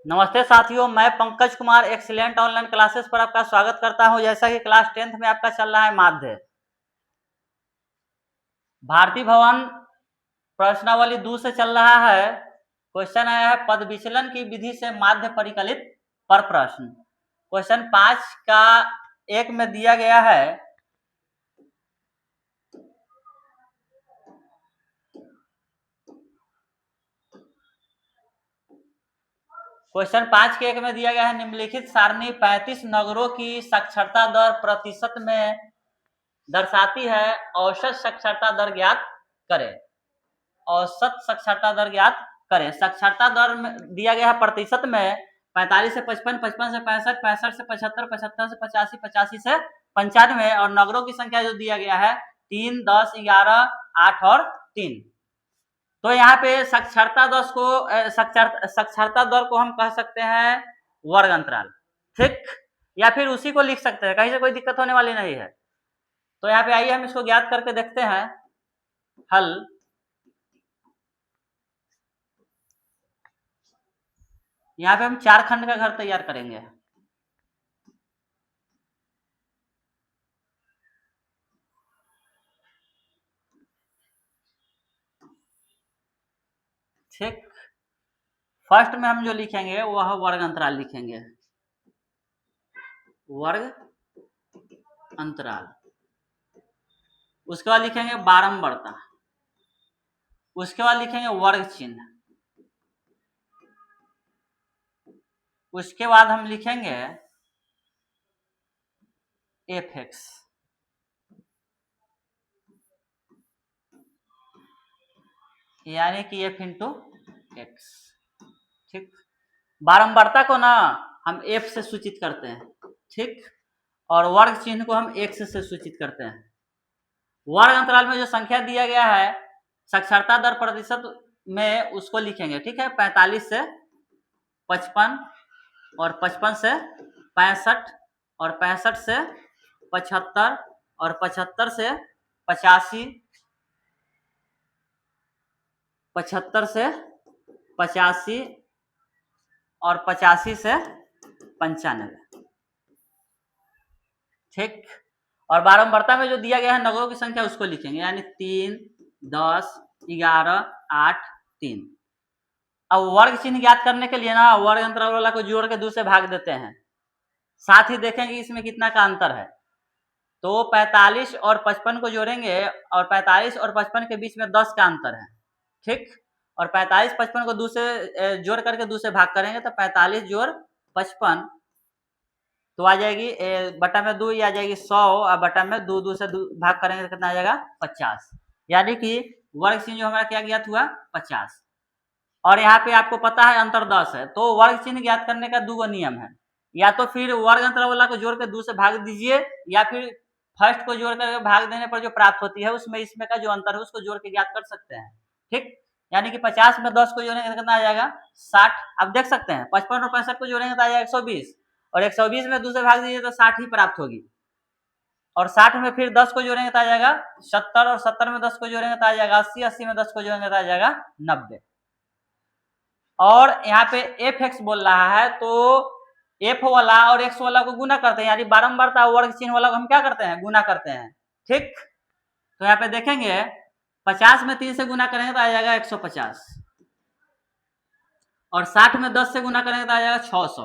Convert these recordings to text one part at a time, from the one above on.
नमस्ते साथियों, मैं Pankaj Kumar excellent online classes पर आपका स्वागत करता हूं। जैसा कि क्लास 10th में आपका चल रहा है माध्य भारतीय भवन प्रश्नावली 2 से चल रहा है। क्वेश्चन आया है पद विचलन की विधि से माध्य परिकलित पर प्रश्न। क्वेश्चन 5 का 1 में दिया गया है क्वेश्चन 5 के 1 में दिया गया है निम्नलिखित सारणी 35 नगरों की साक्षरता दर प्रतिशत में दर्शाती है, औसत साक्षरता दर ज्ञात करें। औसत साक्षरता दर ज्ञात करें। साक्षरता दर में दिया गया है प्रतिशत में 45 से 55, 55 से 65, 65 से 75, 75 से 85, 85 से 95 और नगरों की संख्या जो दिया गया है 3, 10, 11, 8 और 3। तो यहाँ पे साक्षरता दर को हम कह सकते हैं वर्ग अंतराल, ठीक, या फिर उसी को लिख सकते हैं, कहीं से कोई दिक्कत होने वाली नहीं है। तो यहाँ पे आइए हम इसको ज्ञात करके देखते हैं। हल यहाँ पे हम 4 खंड का घर तैयार करेंगे। ठीक, फर्स्ट में हम जो लिखेंगे वह वर्ग अंतराल लिखेंगे, वर्ग अंतराल। उसके बाद लिखेंगे बारंबारता, उसके बाद लिखेंगे वर्ग चिन्ह, उसके बाद हम लिखेंगे एफ एक्स, यानी कि एफ इंटू एक्स। ठीक, बारंबारता को ना हम एफ से सूचित करते हैं, ठीक, और वर्ग चिन्ह को हम एक्स से सूचित करते हैं। वर्ग अंतराल में जो संख्या दिया गया है साक्षरता दर प्रतिशत में उसको लिखेंगे, ठीक है। 45 से 55 और 55 से 65 और 65 से 75 और 75 से 85, 75 से 85 और 85 से 95, ठीक। और बारंबारता में जो दिया गया है नगरों की संख्या उसको लिखेंगे, यानी 3, 10, 11, 8, 3। अब वर्ग चिन्ह ज्ञात करने के लिए ना वर्ग अंतराल वाला को जोड़ के 2 से भाग देते हैं। साथ ही देखेंगे इसमें कितना का अंतर है। तो 45 और 55 को जोड़ेंगे और 45 और 55 के बीच में 10 का अंतर है, ठीक। और 45 55 को 2 से जोड़ करके 2 से भाग करेंगे तो 45 जोड़ 55 तो आ जाएगी बटा में 2 आ जाएगी 100 और बटा में 2 से भाग करेंगे तो कितना आ जाएगा 50, यानी कि वर्ग चिन्ह जो हमारा क्या ज्ञात हुआ 50। और यहाँ पे आपको पता है अंतर 10 है, तो वर्ग चिन्ह ज्ञात करने का 2 नियम है। या तो फिर वर्ग अंतराल वाला को जोड़ के 2 से भाग दीजिए, या फिर फर्स्ट को जोड़ कर भाग देने पर जो प्राप्त होती है उसमें इसमें का जो अंतर है उसको जोड़ के ज्ञात कर सकते हैं, ठीक। यानी कि 50 में 10 को जोड़ेंगे तो कितना आ जाएगा 60। अब देख सकते हैं 55 और 65 को जोड़ेंगे तो आ जाएगा 120 और 120 में 2 से भाग दीजिए तो 60 ही प्राप्त होगी। और 60 में फिर 10 को जोड़ेंगे तो आ जाएगा 70 और 70 में 10 को जोड़ेंगे तो आ जाएगा 80, 80 में 10 को जोड़ेंगे तो आ जाएगा 90। और यहाँ पे एफ एक्स बोल रहा है तो एफ वाला और एक्स वाला को गुना करते हैं, यानी बारंबारता वर्ग चिन्ह वाला को हम क्या करते हैं गुना करते हैं, ठीक। तो यहाँ पे देखेंगे 50 में 3 से गुना करेंगे तो आ जाएगा 150 और 60 में 10 से गुना करेंगे तो आ जाएगा 600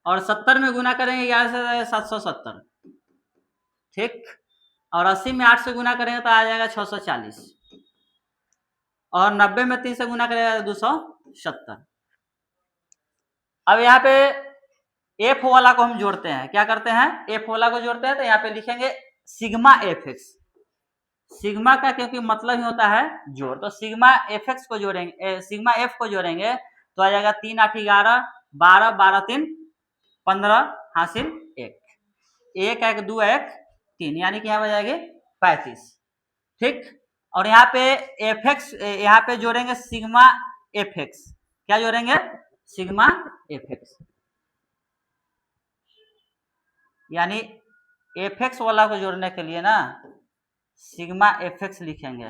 और 70 में गुना करेंगे 11 से 770, ठीक। और 80 में 8 से गुना करेंगे तो आ जाएगा 640 और 90 में 3 से गुना करेगा 270। अब यहाँ पे एफ वाला को हम जोड़ते हैं, क्या करते हैं एफ वाला को जोड़ते हैं तो यहाँ पे लिखेंगे सिग्मा एफ एक्स। सिग्मा का क्योंकि मतलब ही होता है जोड़, तो सिग्मा एफ एक्स को जोड़ेंगे, सिग्मा एफ को जोड़ेंगे तो आ जाएगा 3 8 11 12 12 3 15 हासिल 1 1 1 2 1 3, यानी कि यहाँ पर जाएगी 35, ठीक। और यहाँ पे एफ एक्स यहाँ पे जोड़ेंगे सिग्मा एफ एक्स, क्या जोड़ेंगे सिग्मा एफ एक्स, यानी एफ एक्स वाला को जोड़ने के लिए ना सिग्मा एफ एक्स लिखेंगे,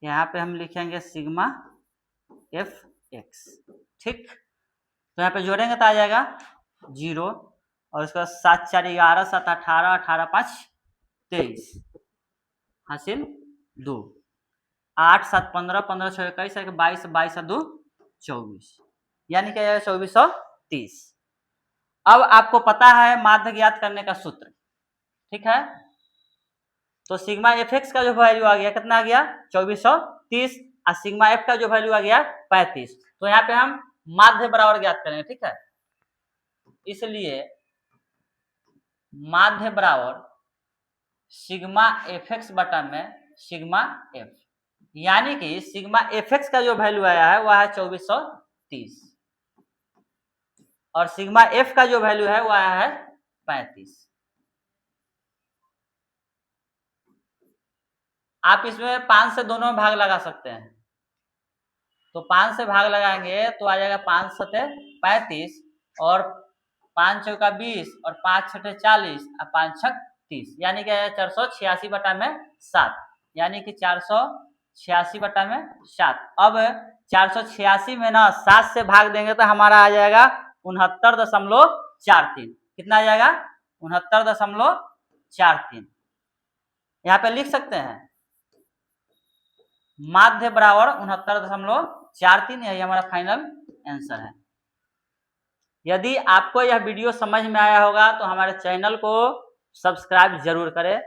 यहाँ पे हम लिखेंगे सिग्मा एफ एक्स। ठीक, तो यहाँ पे जोड़ेंगे तो आ जाएगा 0 और उसका 7 4 11 7 18 18 5 23 हासिल 2, 8 7 15 15 6 21 22 22 2 24, यानी क्या आएगा 2430। अब आपको पता है माध्य ज्ञात करने का सूत्र, ठीक है। तो सिग्मा एफ एक्स का जो वैल्यू आ गया कितना आ गया 2430 और सिग्मा एफ का जो वैल्यू आ गया 35। तो यहाँ पे हम माध्य बराबर ज्ञात करेंगे, ठीक है। इसलिए माध्य बराबर सिग्मा एफ एक्स बटा में सिग्मा एफ, यानी कि सिग्मा एफ एक्स का जो वैल्यू आया है वह है 2430 और सिग्मा एफ का जो वैल्यू है वह आया है 35। आप इसमें 5 से दोनों में भाग लगा सकते हैं, तो 5 से भाग लगाएंगे तो आ जाएगा 5 सते 35 और 5 चौका 20 और 5 छठे 40 और 5 छक 30, यानी कि 486 बटा में 7, यानी कि 486 बटा में 7। अब 486 में ना 7 से भाग देंगे तो हमारा आ जाएगा 69.43। कितना आ जाएगा 69.43। यहाँ पे लिख सकते हैं माध्य बराबर 69.43, यही हमारा फाइनल आंसर है। यदि आपको यह वीडियो समझ में आया होगा तो हमारे चैनल को सब्सक्राइब जरूर करें।